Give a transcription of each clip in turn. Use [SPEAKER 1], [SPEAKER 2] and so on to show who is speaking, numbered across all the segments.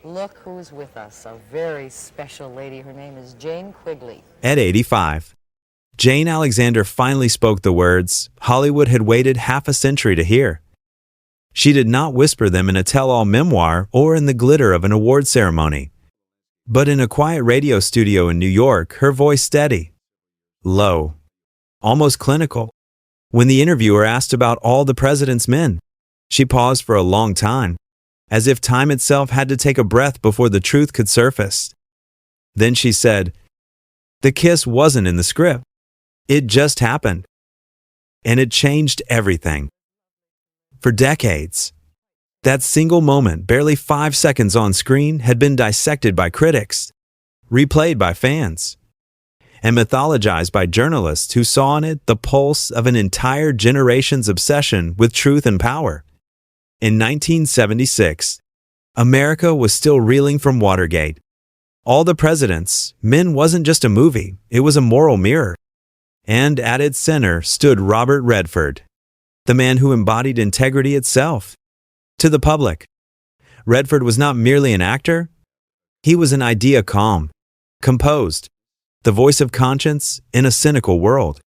[SPEAKER 1] Look who's with us, a very special lady. Her name is Jane Quigley.
[SPEAKER 2] At 85, Jane Alexander finally spoke the words Hollywood had waited half a century to hear. She did not whisper them in a tell-all memoir or in the glitter of an award ceremony. But in a quiet radio studio in New York, her voice steady, low, almost clinical. When the interviewer asked about all the president's men, she paused for a long time, as if time itself had to take a breath before the truth could surface. Then she said, "The kiss wasn't in the script. It just happened. And it changed everything." For decades, that single moment, barely 5 seconds on screen, had been dissected by critics, replayed by fans, and mythologized by journalists who saw in it the pulse of an entire generation's obsession with truth and power. In 1976, America was still reeling from Watergate. All the President's Men wasn't just a movie, it was a moral mirror. And at its center stood Robert Redford, the man who embodied integrity itself. To the public, Redford was not merely an actor, he was an idea calm, composed, the voice of conscience in a cynical world.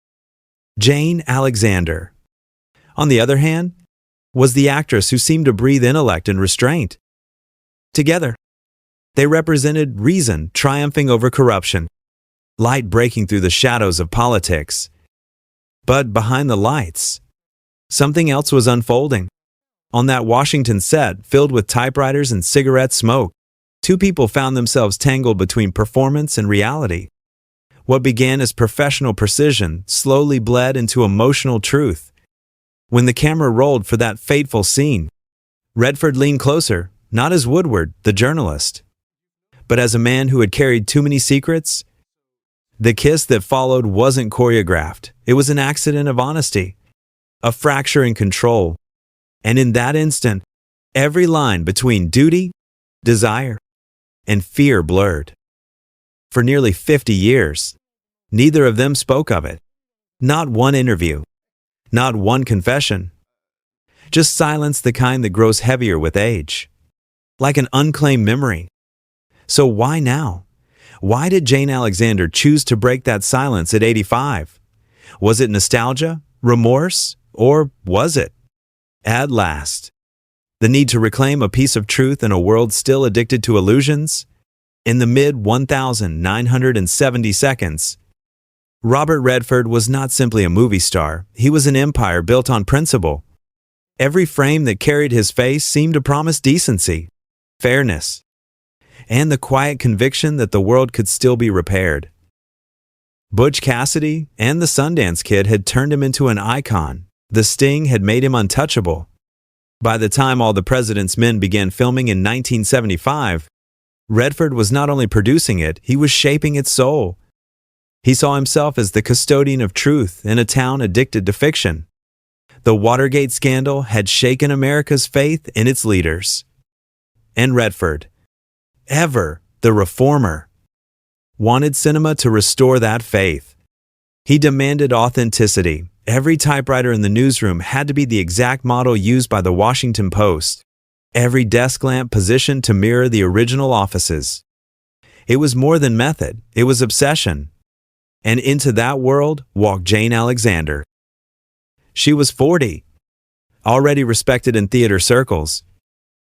[SPEAKER 2] Jane Alexander, on the other hand, was the actress who seemed to breathe intellect and restraint. Together, they represented reason triumphing over corruption, light breaking through the shadows of politics. But behind the lights, something else was unfolding. On that Washington set, filled with typewriters and cigarette smoke, two people found themselves tangled between performance and reality. What began as professional precision slowly bled into emotional truth. When the camera rolled for that fateful scene, Redford leaned closer, not as Woodward, the journalist, but as a man who had carried too many secrets. The kiss that followed wasn't choreographed. It was an accident of honesty, a fracture in control. And in that instant, every line between duty, desire, and fear blurred. For nearly 50 years, neither of them spoke of it. Not one interview, not one confession. Just silence, the kind that grows heavier with age, like an unclaimed memory. So why now? Why did Jane Alexander choose to break that silence at 85? Was it nostalgia, remorse, or was it, at last, the need to reclaim a piece of truth in a world still addicted to illusions? In the mid-1970 seconds, Robert Redford was not simply a movie star, he was an empire built on principle. Every frame that carried his face seemed to promise decency, fairness, and the quiet conviction that the world could still be repaired. Butch Cassidy and the Sundance Kid had turned him into an icon. The Sting had made him untouchable. By the time All the President's Men began filming in 1975, Redford was not only producing it, he was shaping its soul. He saw himself as the custodian of truth in a town addicted to fiction. The Watergate scandal had shaken America's faith in its leaders. And Redford, ever the reformer, wanted cinema to restore that faith. He demanded authenticity. Every typewriter in the newsroom had to be the exact model used by the Washington Post. Every desk lamp positioned to mirror the original offices. It was more than method, it was obsession. And into that world walked Jane Alexander. She was 40, already respected in theater circles,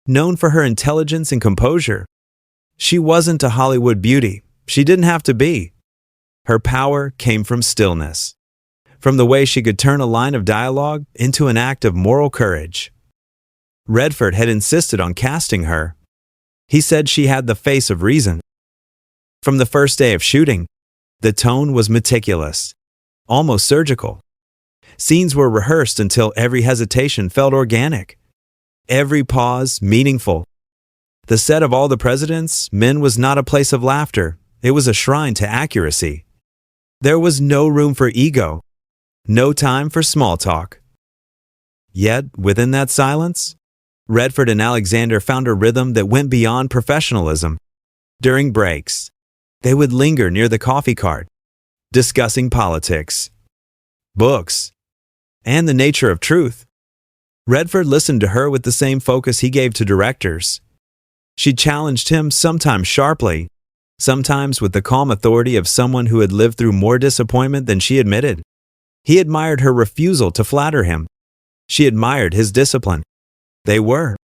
[SPEAKER 2] known for her intelligence and composure. She wasn't a Hollywood beauty. She didn't have to be. Her power came from stillness, from the way she could turn a line of dialogue into an act of moral courage. Redford had insisted on casting her. He said she had the face of reason. From the first day of shooting, the tone was meticulous, almost surgical. Scenes were rehearsed until every hesitation felt organic, every pause meaningful. The set of All the President's Men was not a place of laughter, it was a shrine to accuracy. There was no room for ego, no time for small talk. Yet, within that silence, Redford and Alexander found a rhythm that went beyond professionalism. During breaks, they would linger near the coffee cart, discussing politics, books, and the nature of truth. Redford listened to her with the same focus he gave to directors. She challenged him, sometimes sharply, sometimes with the calm authority of someone who had lived through more disappointment than she admitted. He admired her refusal to flatter him. She admired his discipline. They were,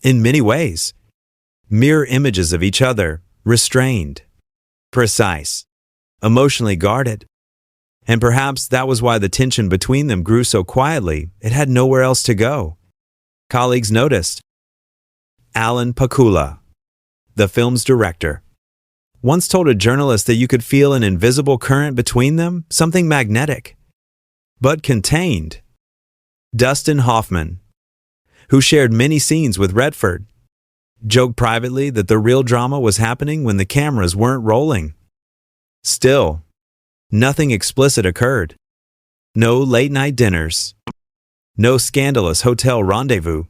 [SPEAKER 2] in many ways, mirror images of each other, restrained, precise, emotionally guarded. And perhaps that was why the tension between them grew so quietly. It had nowhere else to go. Colleagues noticed. Alan Pakula, the film's director, once told a journalist that you could feel an invisible current between them, something magnetic, but contained. Dustin Hoffman, who shared many scenes with Redford, joked privately that the real drama was happening when the cameras weren't rolling. Still, nothing explicit occurred. No late-night dinners. No scandalous hotel rendezvous.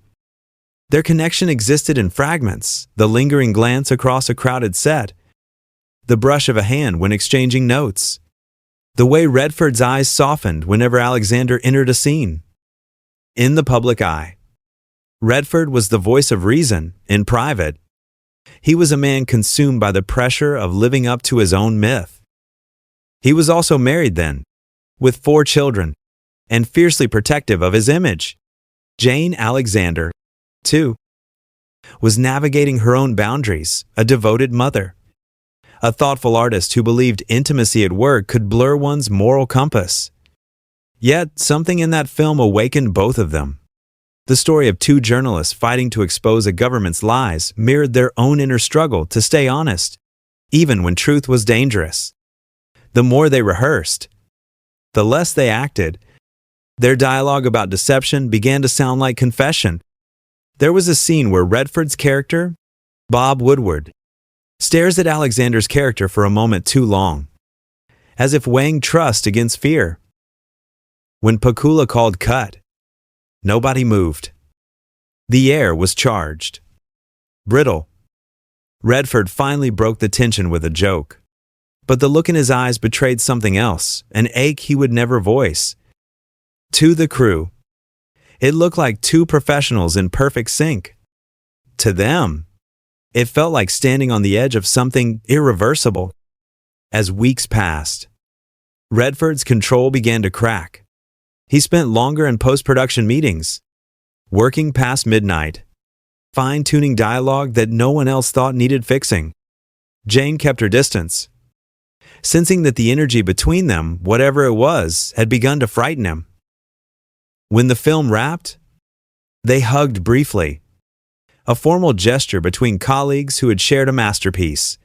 [SPEAKER 2] Their connection existed in fragments, the lingering glance across a crowded set, the brush of a hand when exchanging notes, the way Redford's eyes softened whenever Alexander entered a scene. In the public eye, Redford was the voice of reason. In private, he was a man consumed by the pressure of living up to his own myth. He was also married then, with 4 children, and fiercely protective of his image. Jane Alexander, too, was navigating her own boundaries, a devoted mother, a thoughtful artist who believed intimacy at work could blur one's moral compass. Yet, something in that film awakened both of them. The story of 2 journalists fighting to expose a government's lies mirrored their own inner struggle to stay honest, even when truth was dangerous. The more they rehearsed, the less they acted. Their dialogue about deception began to sound like confession. There was a scene where Redford's character, Bob Woodward, stares at Alexander's character for a moment too long, as if weighing trust against fear. When Pakula called cut, nobody moved. The air was charged, brittle. Redford finally broke the tension with a joke, but the look in his eyes betrayed something else, an ache he would never voice. To the crew, it looked like 2 professionals in perfect sync. To them, it felt like standing on the edge of something irreversible. As weeks passed, Redford's control began to crack. He spent longer in post-production meetings, working past midnight, fine-tuning dialogue that no one else thought needed fixing. Jane kept her distance, sensing that the energy between them, whatever it was, had begun to frighten him. When the film wrapped, they hugged briefly, a formal gesture between colleagues who had shared a masterpiece.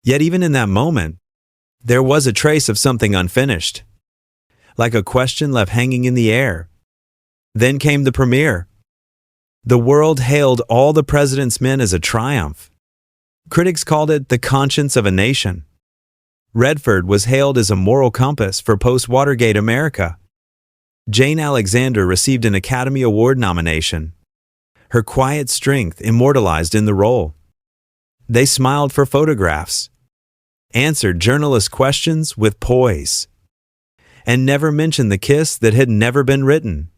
[SPEAKER 2] Yet even in that moment, there was a trace of something unfinished, like a question left hanging in the air. Then came the premiere. The world hailed All the President's Men as a triumph. Critics called it the conscience of a nation. Redford was hailed as a moral compass for post-Watergate America. Jane Alexander received an Academy Award nomination, her quiet strength immortalized in the role. They smiled for photographs, answered journalist questions with poise, and never mentioned the kiss that had never been written.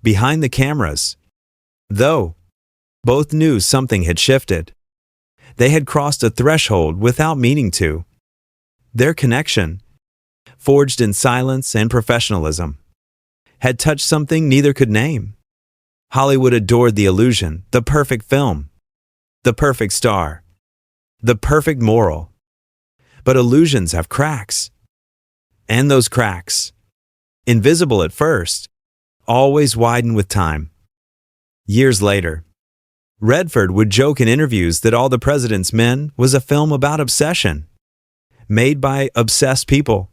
[SPEAKER 2] Behind the cameras, though, both knew something had shifted. They had crossed a threshold without meaning to. Their connection, forged in silence and professionalism, had touched something neither could name. Hollywood adored the illusion, the perfect film, the perfect star, the perfect moral. But illusions have cracks. And those cracks, invisible at first, always widen with time. Years later, Redford would joke in interviews that All the President's Men was a film about obsession, made by obsessed people.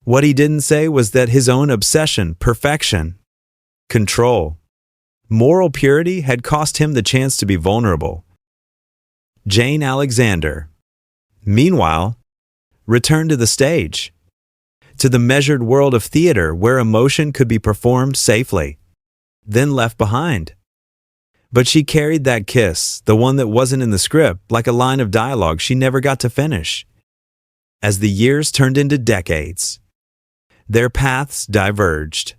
[SPEAKER 2] What he didn't say was that his own obsession, perfection, control, moral purity had cost him the chance to be vulnerable. Jane Alexander, meanwhile, returned to the stage, to the measured world of theater where emotion could be performed safely, then left behind. But she carried that kiss, the one that wasn't in the script, like a line of dialogue she never got to finish. As the years turned into decades, their paths diverged,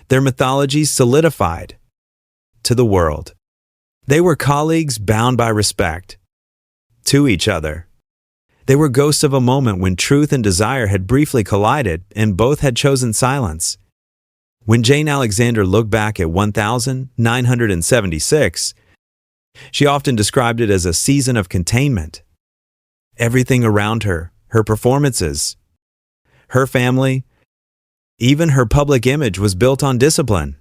[SPEAKER 2] their mythologies solidified. To the world, They were colleagues bound by respect to each other. They were ghosts of a moment when truth and desire had briefly collided and both had chosen silence. When Jane Alexander looked back at 1976, she often described it as a season of containment. Everything around her, her performances, her family, even her public image was built on discipline.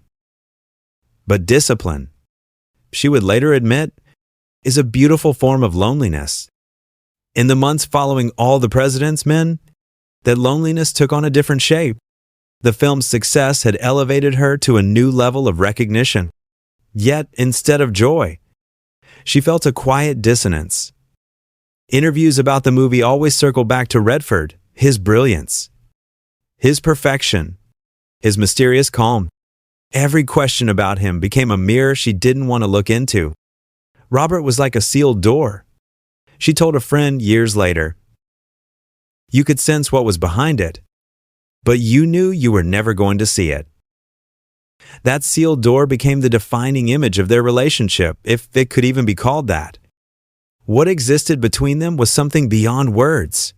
[SPEAKER 2] But discipline, she would later admit, is a beautiful form of loneliness. In the months following All the President's Men, that loneliness took on a different shape. The film's success had elevated her to a new level of recognition. Yet, instead of joy, she felt a quiet dissonance. Interviews about the movie always circle back to Redford, his brilliance, his perfection, his mysterious calm. Every question about him became a mirror she didn't want to look into. Robert was like a sealed door. She told a friend years later. You could sense what was behind it, but you knew you were never going to see it. That sealed door became the defining image of their relationship, if it could even be called that. What existed between them was something beyond words,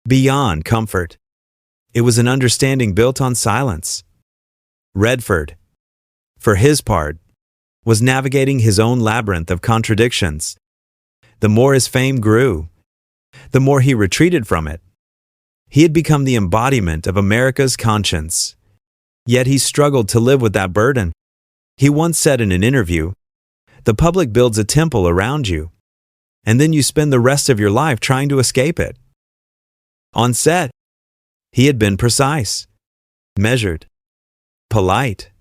[SPEAKER 2] beyond comfort. It was an understanding built on silence. Redford, for his part, was navigating his own labyrinth of contradictions. The more his fame grew, the more he retreated from it. He had become the embodiment of America's conscience. Yet he struggled to live with that burden. He once said in an interview, "The public builds a temple around you, and then you spend the rest of your life trying to escape it." On set, he had been precise, measured, polite.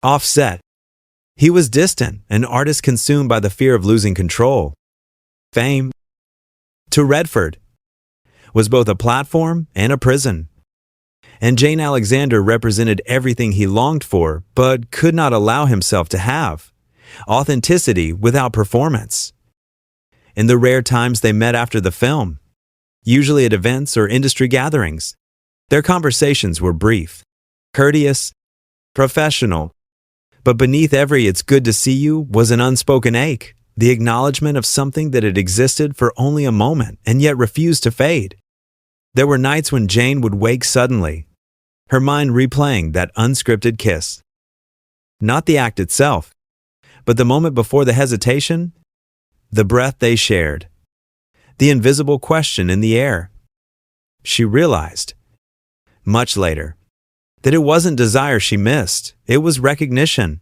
[SPEAKER 2] Off set, he was distant, an artist consumed by the fear of losing control. Fame, to Redford, was both a platform and a prison. And Jane Alexander represented everything he longed for, but could not allow himself to have: authenticity without performance. In the rare times they met after the film, usually at events or industry gatherings, their conversations were brief, courteous, professional. But beneath every "it's good to see you" was an unspoken ache, the acknowledgement of something that had existed for only a moment and yet refused to fade. There were nights when Jane would wake suddenly, her mind replaying that unscripted kiss. Not the act itself, but the moment before the hesitation, the breath they shared, the invisible question in the air. She realized, much later, that it wasn't desire she missed, it was recognition.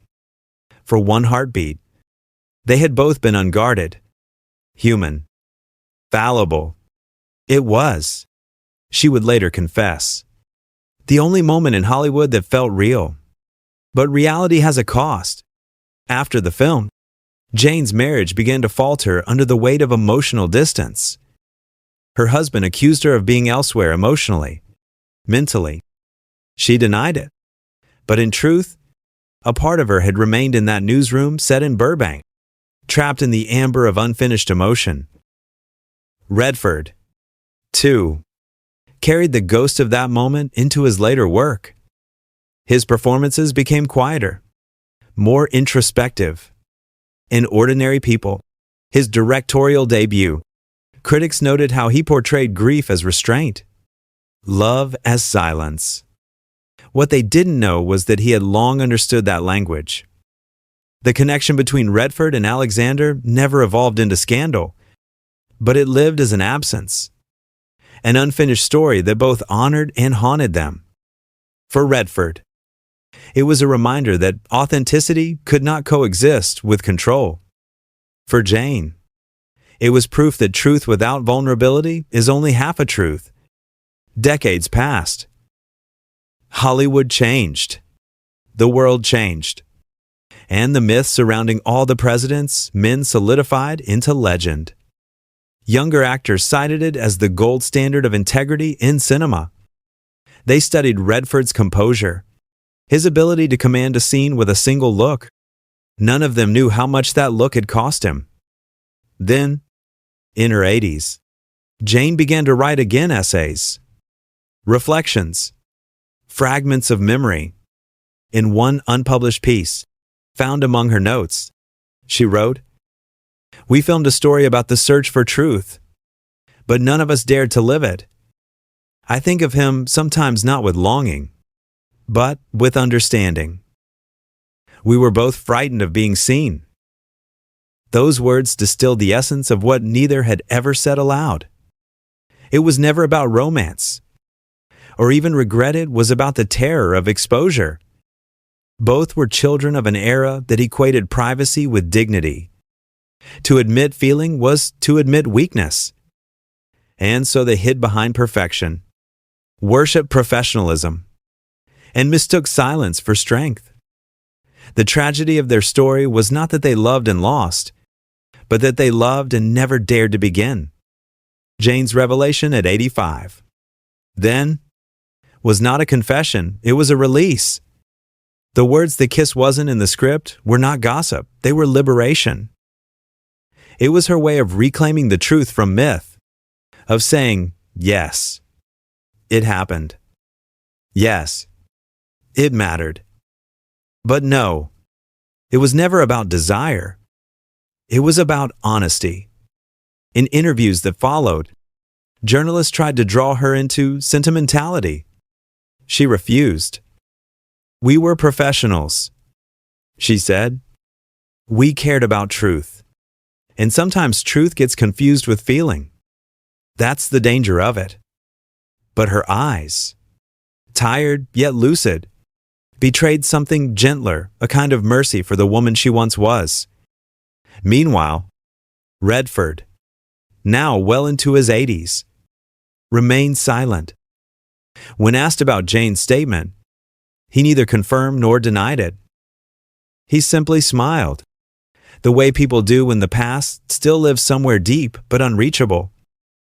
[SPEAKER 2] For one heartbeat, they had both been unguarded, human, fallible. It was, she would later confess, the only moment in Hollywood that felt real. But reality has a cost. After the film, Jane's marriage began to falter under the weight of emotional distance. Her husband accused her of being elsewhere emotionally, mentally. She denied it. But in truth, a part of her had remained in that newsroom set in Burbank, trapped in the amber of unfinished emotion. Redford, too, carried the ghost of that moment into his later work. His performances became quieter, more introspective. In Ordinary People, his directorial debut, critics noted how he portrayed grief as restraint, love as silence. What they didn't know was that he had long understood that language. The connection between Redford and Alexander never evolved into scandal, but it lived as an absence, an unfinished story that both honored and haunted them. For Redford, it was a reminder that authenticity could not coexist with control. For Jane, it was proof that truth without vulnerability is only half a truth. Decades passed. Hollywood changed. The world changed. And the myths surrounding All the President's Men solidified into legend. Younger actors cited it as the gold standard of integrity in cinema. They studied Redford's composure, his ability to command a scene with a single look. None of them knew how much that look had cost him. Then, in her 80s, Jane began to write again essays, reflections, fragments of memory. In one unpublished piece, found among her notes, she wrote. We filmed a story about the search for truth, but none of us dared to live it. I think of him sometimes not with longing, but with understanding. We were both frightened of being seen. Those words distilled the essence of what neither had ever said aloud. It was never about romance, or even regret. It was about the terror of exposure. Both were children of an era that equated privacy with dignity. To admit feeling was to admit weakness. And so they hid behind perfection, worshiped professionalism, and mistook silence for strength. The tragedy of their story was not that they loved and lost, but that they loved and never dared to begin. Jane's revelation at 85. Then was not a confession, it was a release. The words "the kiss wasn't in the script" were not gossip, they were liberation. It was her way of reclaiming the truth from myth, of saying, yes, it happened. Yes, it mattered. But no, it was never about desire. It was about honesty. In interviews that followed, journalists tried to draw her into sentimentality. She refused. We were professionals, she said. We cared about truth. And sometimes truth gets confused with feeling. That's the danger of it. But her eyes, tired yet lucid, betrayed something gentler, a kind of mercy for the woman she once was. Meanwhile, Redford, now well into his 80s, remained silent. When asked about Jane's statement, he neither confirmed nor denied it. He simply smiled, the way people do when the past still lives somewhere deep but unreachable.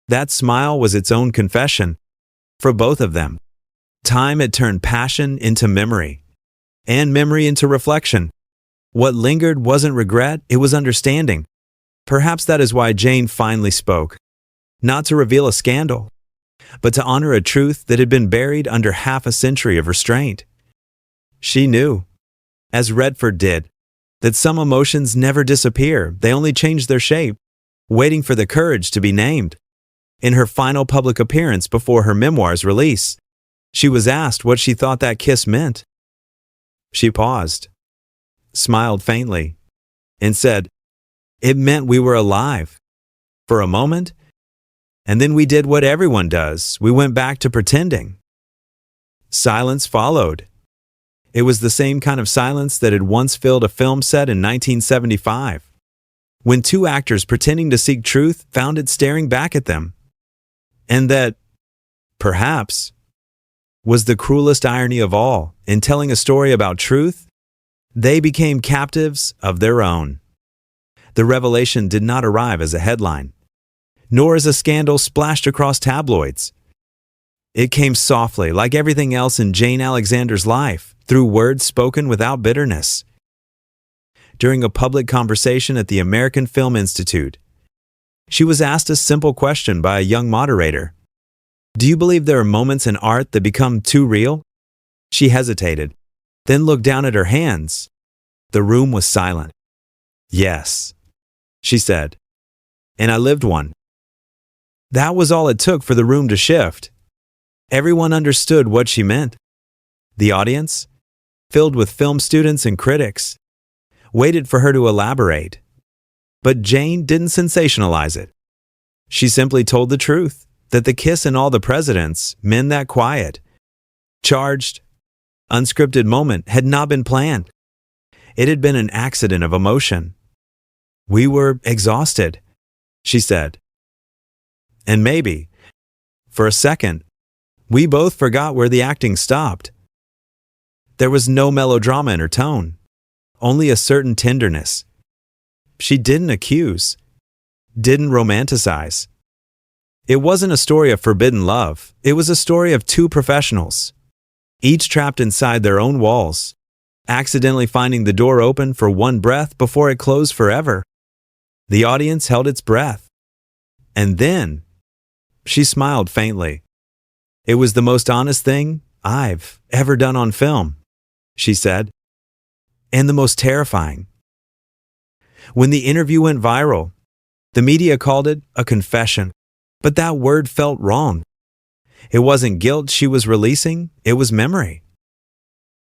[SPEAKER 2] That smile was its own confession for both of them. Time had turned passion into memory, and memory into reflection. What lingered wasn't regret, it was understanding. Perhaps that is why Jane finally spoke, not to reveal a scandal, but to honor a truth that had been buried under half a century of restraint. She knew, as Redford did, that some emotions never disappear, they only change their shape, waiting for the courage to be named. In her final public appearance before her memoir's release, she was asked what she thought that kiss meant. She paused, smiled faintly, and said, "It meant we were alive. For a moment, and then we did what everyone does. We went back to pretending." Silence followed. It was the same kind of silence that had once filled a film set in 1975, when two actors pretending to seek truth found it staring back at them. And that, perhaps, was the cruelest irony of all. In telling a story about truth, they became captives of their own. The revelation did not arrive as a headline, nor as a scandal splashed across tabloids. It came softly, like everything else in Jane Alexander's life, through words spoken without bitterness. During a public conversation at the American Film Institute, she was asked a simple question by a young moderator. "Do you believe there are moments in art that become too real?" She hesitated, then looked down at her hands. The room was silent. "Yes," she said, "and I lived one." That was all it took for the room to shift. Everyone understood what she meant. The audience, filled with film students and critics, waited for her to elaborate. But Jane didn't sensationalize it. She simply told the truth, that the kiss in All the Presidents meant that quiet, charged, unscripted moment had not been planned. It had been an accident of emotion. "We were exhausted," she said. And maybe, for a second, we both forgot where the acting stopped. There was no melodrama in her tone, only a certain tenderness. She didn't accuse, didn't romanticize. It wasn't a story of forbidden love. It was a story of two professionals, each trapped inside their own walls, accidentally finding the door open for one breath before it closed forever. The audience held its breath. And then, she smiled faintly. "It was the most honest thing I've ever done on film," she said, "and the most terrifying." When the interview went viral, the media called it a confession, but that word felt wrong. It wasn't guilt she was releasing, it was memory.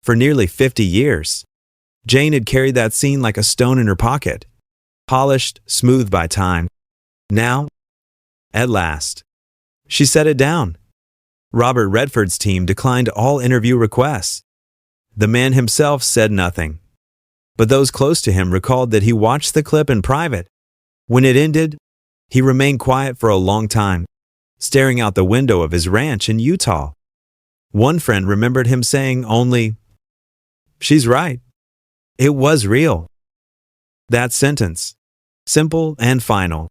[SPEAKER 2] For nearly 50 years, Jane had carried that scene like a stone in her pocket, polished, smoothed by time. Now, at last, she set it down. Robert Redford's team declined all interview requests. The man himself said nothing, but those close to him recalled that he watched the clip in private. When it ended, he remained quiet for a long time, staring out the window of his ranch in Utah. One friend remembered him saying only, "She's right. It was real." That sentence, simple and final,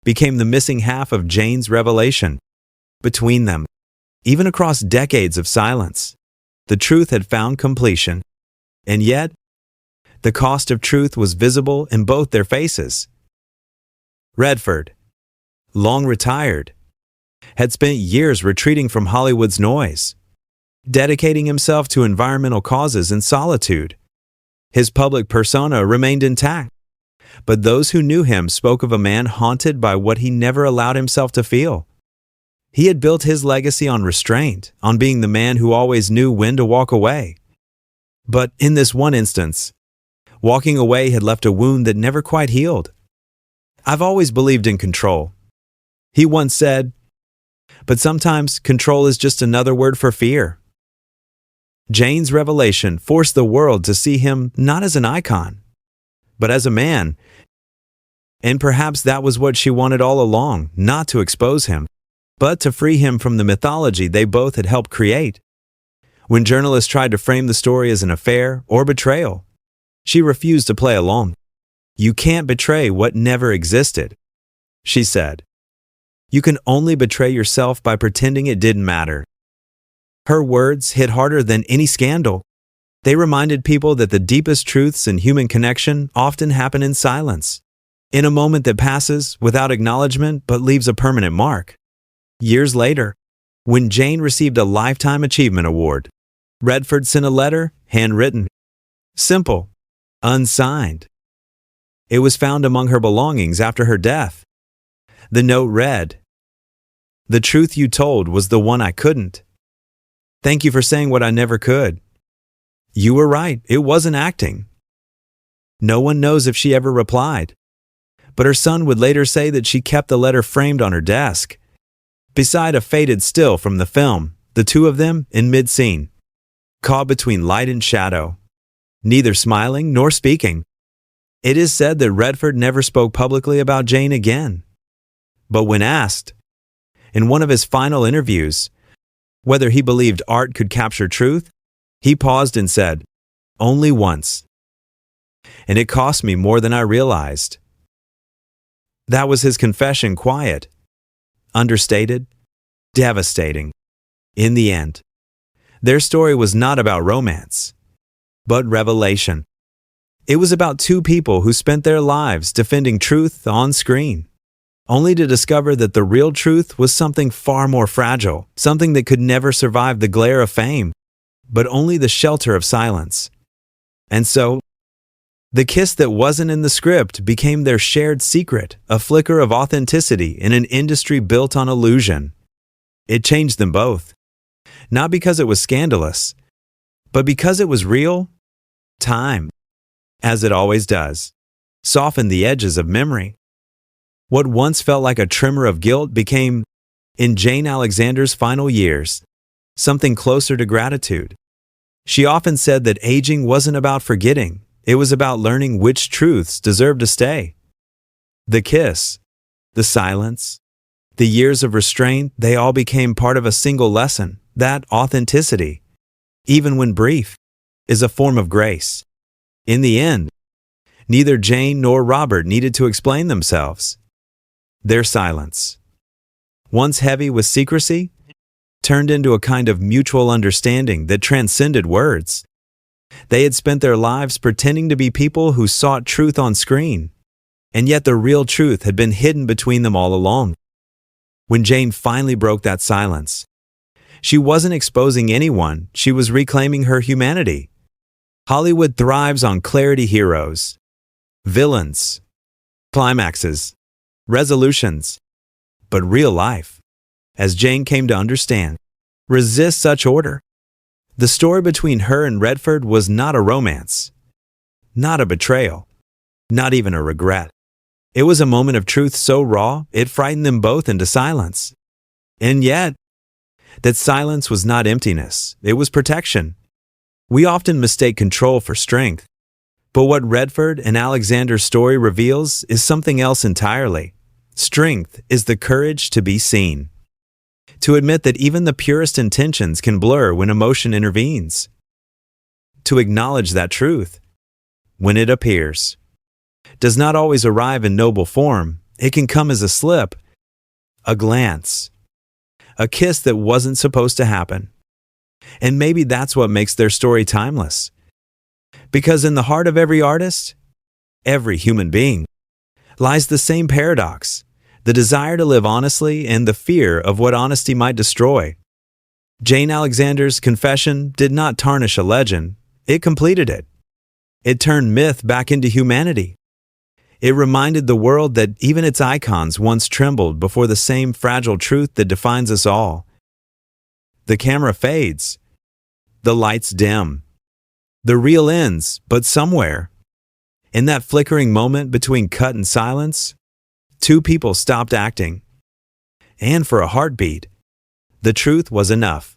[SPEAKER 2] became the missing half of Jane's revelation. Between them, even across decades of silence, the truth had found completion. And yet, the cost of truth was visible in both their faces. Redford, long retired, had spent years retreating from Hollywood's noise, dedicating himself to environmental causes in solitude. His public persona remained intact, but those who knew him spoke of a man haunted by what he never allowed himself to feel. He had built his legacy on restraint, on being the man who always knew when to walk away. But in this one instance, walking away had left a wound that never quite healed. "I've always believed in control," he once said, but sometimes control is just another word for fear. Jane's revelation forced the world to see him not as an icon, but as a man. And perhaps that was what she wanted all along, not to expose him, but to free him from the mythology they both had helped create. When journalists tried to frame the story as an affair or betrayal, she refused to play along. "You can't betray what never existed," she said. "You can only betray yourself by pretending it didn't matter." Her words hit harder than any scandal. They reminded people that the deepest truths in human connection often happen in silence, in a moment that passes without acknowledgement but leaves a permanent mark. Years later, when Jane received a Lifetime Achievement Award, Redford sent a letter, handwritten, simple, unsigned. It was found among her belongings after her death. The note read, "The truth you told was the one I couldn't. Thank you for saying what I never could. You were right, it wasn't acting." No one knows if she ever replied, but her son would later say that she kept the letter framed on her desk, beside a faded still from the film, the two of them in mid-scene, caught between light and shadow, neither smiling nor speaking. It is said that Redford never spoke publicly about Jane again. But when asked, in one of his final interviews, whether he believed art could capture truth, he paused and said, "Only once. And it cost me more than I realized." That was his confession, quiet, understated, devastating. In the end, their story was not about romance, but revelation. It was about two people who spent their lives defending truth on screen, only to discover that the real truth was something far more fragile, something that could never survive the glare of fame, but only the shelter of silence. And so, the kiss that wasn't in the script became their shared secret, a flicker of authenticity in an industry built on illusion. It changed them both, not because it was scandalous, but because it was real. Time, as it always does, softened the edges of memory. What once felt like a tremor of guilt became, in Jane Alexander's final years, something closer to gratitude. She often said that aging wasn't about forgetting, it was about learning which truths deserved to stay. The kiss, the silence, the years of restraint, they all became part of a single lesson, that authenticity, even when brief, is a form of grace. In the end, neither Jane nor Robert needed to explain themselves. Their silence, once heavy with secrecy, turned into a kind of mutual understanding that transcended words. They had spent their lives pretending to be people who sought truth on screen, and yet the real truth had been hidden between them all along. When Jane finally broke that silence, she wasn't exposing anyone, she was reclaiming her humanity. Hollywood thrives on clarity heroes, villains, climaxes, resolutions, but real life, as Jane came to understand, resists such order. The story between her and Redford was not a romance, not a betrayal, not even a regret. It was a moment of truth so raw, it frightened them both into silence. And yet, that silence was not emptiness, it was protection. We often mistake control for strength, but what Redford and Alexander's story reveals is something else entirely. Strength is the courage to be seen, to admit that even the purest intentions can blur when emotion intervenes, to acknowledge that truth, when it appears, does not always arrive in noble form. It can come as a slip, a glance, a kiss that wasn't supposed to happen. And maybe that's what makes their story timeless. Because in the heart of every artist, every human being, lies the same paradox, the desire to live honestly and the fear of what honesty might destroy. Jane Alexander's confession did not tarnish a legend, it completed it. It turned myth back into humanity. It reminded the world that even its icons once trembled before the same fragile truth that defines us all. The camera fades. The lights dim. The reel ends, but somewhere, in that flickering moment between cut and silence, two people stopped acting. And for a heartbeat, the truth was enough.